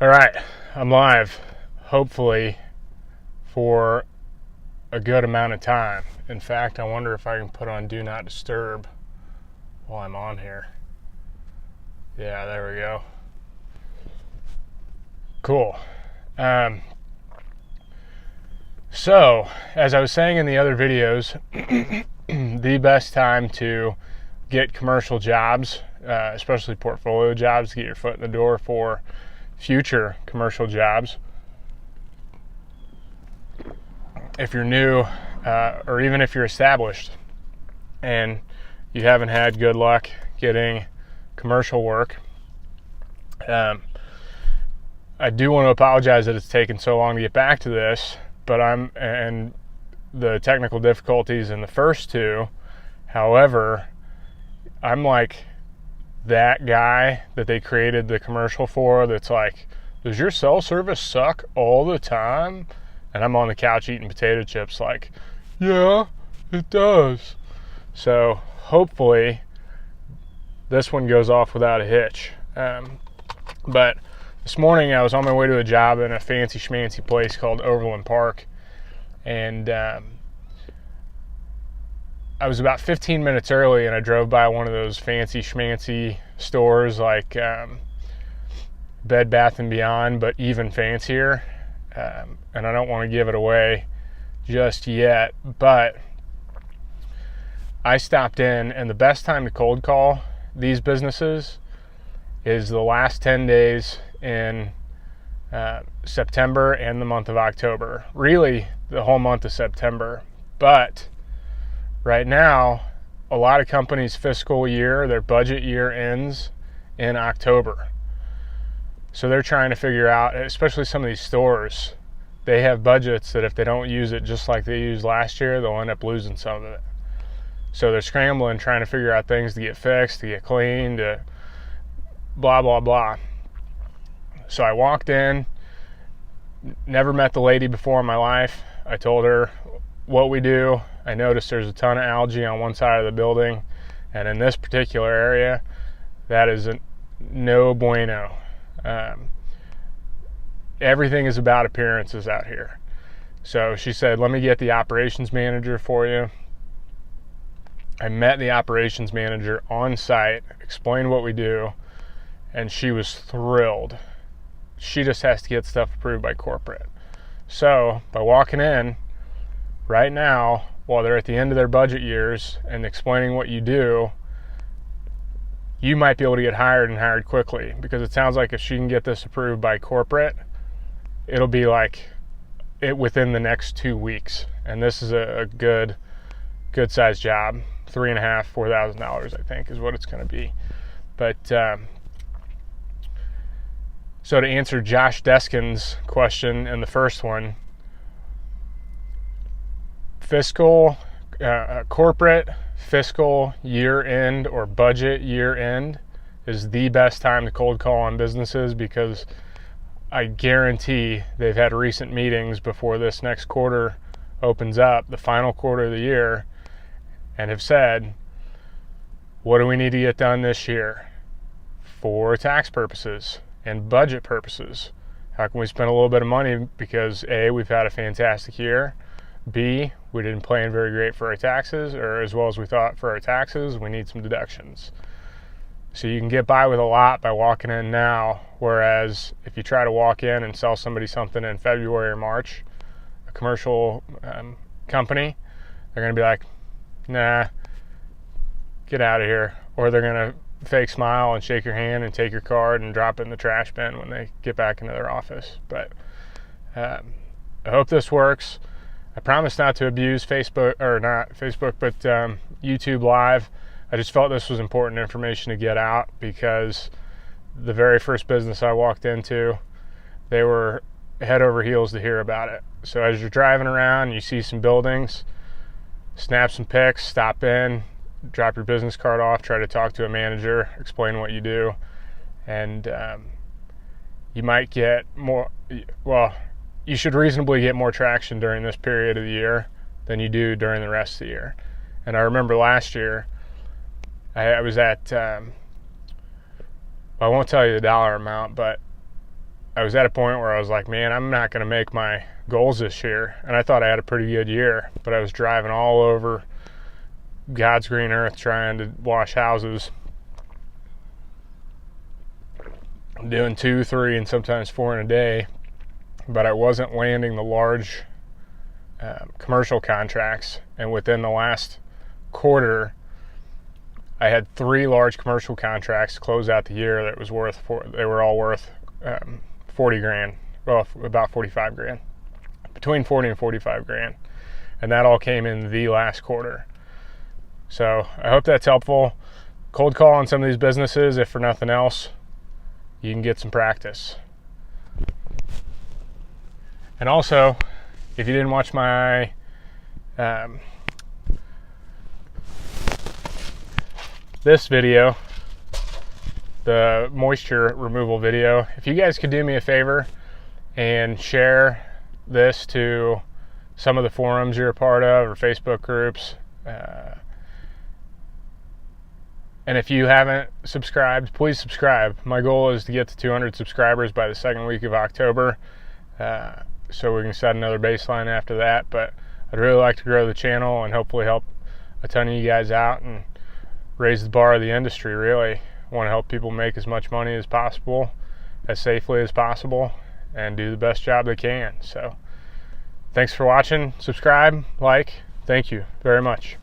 All right, I'm live, hopefully for a good amount of time. In fact, I wonder if I can put on Do Not Disturb while I'm on here. Yeah, there we go. Cool. So, as I was saying in the other videos, the best time to get commercial jobs, especially portfolio jobs, to get your foot in the door for future commercial jobs, if you're new or even if you're established and you haven't had good luck getting commercial work, I do want to apologize that it's taken so long to get back to this, but and the technical difficulties in the first two. However, I'm like that guy that they created the commercial for that's like, does your cell service suck all the time? And I'm on the couch eating potato chips like, yeah, it does. So hopefully this one goes off without a hitch. But this morning I was on my way to a job in a fancy schmancy place called Overland Park, and I was about 15 minutes early, and I drove by one of those fancy schmancy stores like Bed Bath & Beyond, but even fancier. And I don't want to give it away just yet, but I stopped in, and the best time to cold call these businesses is the last 10 days in September and the month of October. Really, the whole month of September. But right now, a lot of companies' fiscal year, their budget year ends in October. So they're trying to figure out, especially some of these stores, they have budgets that if they don't use it just like they used last year, they'll end up losing some of it. So they're scrambling, trying to figure out things to get fixed, to get cleaned, to blah, blah, blah. So I walked in, never met the lady before in my life. I told her what we do. I noticed there's a ton of algae on one side of the building, and in this particular area, that is no bueno. Everything is about appearances out here. So she said, let me get the operations manager for you. I met the operations manager on site, explained what we do, and she was thrilled. She just has to get stuff approved by corporate. So by walking in right now, while they're at the end of their budget years and explaining what you do, you might be able to get hired and hired quickly, because it sounds like if she can get this approved by corporate, it'll be like it within the next 2 weeks. And this is a good sized job. $3,500, $4,000, I think, is what it's going to be. But so to answer Josh Deskin's question in the first one, corporate fiscal year end or budget year end is the best time to cold call on businesses, because I guarantee they've had recent meetings before this next quarter opens up, the final quarter of the year, and have said, what do we need to get done this year for tax purposes and budget purposes? How can we spend a little bit of money because A, we've had a fantastic year, B, we didn't plan very great for our taxes, or as well as we thought for our taxes, we need some deductions. So you can get by with a lot by walking in now, whereas if you try to walk in and sell somebody something in February or March, a commercial company, they're going to be like, nah, get out of here. Or they're going to fake smile and shake your hand and take your card and drop it in the trash bin when they get back into their office. But I hope this works. I promise not to abuse Facebook, or not Facebook, but YouTube Live. I just felt this was important information to get out, because the very first business I walked into, they were head over heels to hear about it. So as you're driving around and you see some buildings, snap some pics, stop in, drop your business card off, try to talk to a manager, explain what you do, and you might get more, well, you should reasonably get more traction during this period of the year than you do during the rest of the year. And I remember last year, I was at, I won't tell you the dollar amount, but I was at a point where I was like, man, I'm not going to make my goals this year. And I thought I had a pretty good year, but I was driving all over God's green earth trying to wash houses, doing 2, 3, and sometimes 4 in a day, but I wasn't landing the large commercial contracts. And within the last quarter, I had 3 large commercial contracts to close out the year that was they were all worth 40 grand, well, about 45 grand, between 40 and 45 grand. And that all came in the last quarter. So I hope that's helpful. Cold call on some of these businesses, if for nothing else, you can get some practice. And also, if you didn't watch my this video, the moisture removal video, if you guys could do me a favor and share this to some of the forums you're a part of or Facebook groups, and if you haven't subscribed, please subscribe. My goal is to get to 200 subscribers by the second week of October, so we can set another baseline after that. But I'd really like to grow the channel and hopefully help a ton of you guys out and raise the bar of the industry, really. I want to help people make as much money as possible, as safely as possible, and do the best job they can. So thanks for watching. Subscribe, like. Thank you very much.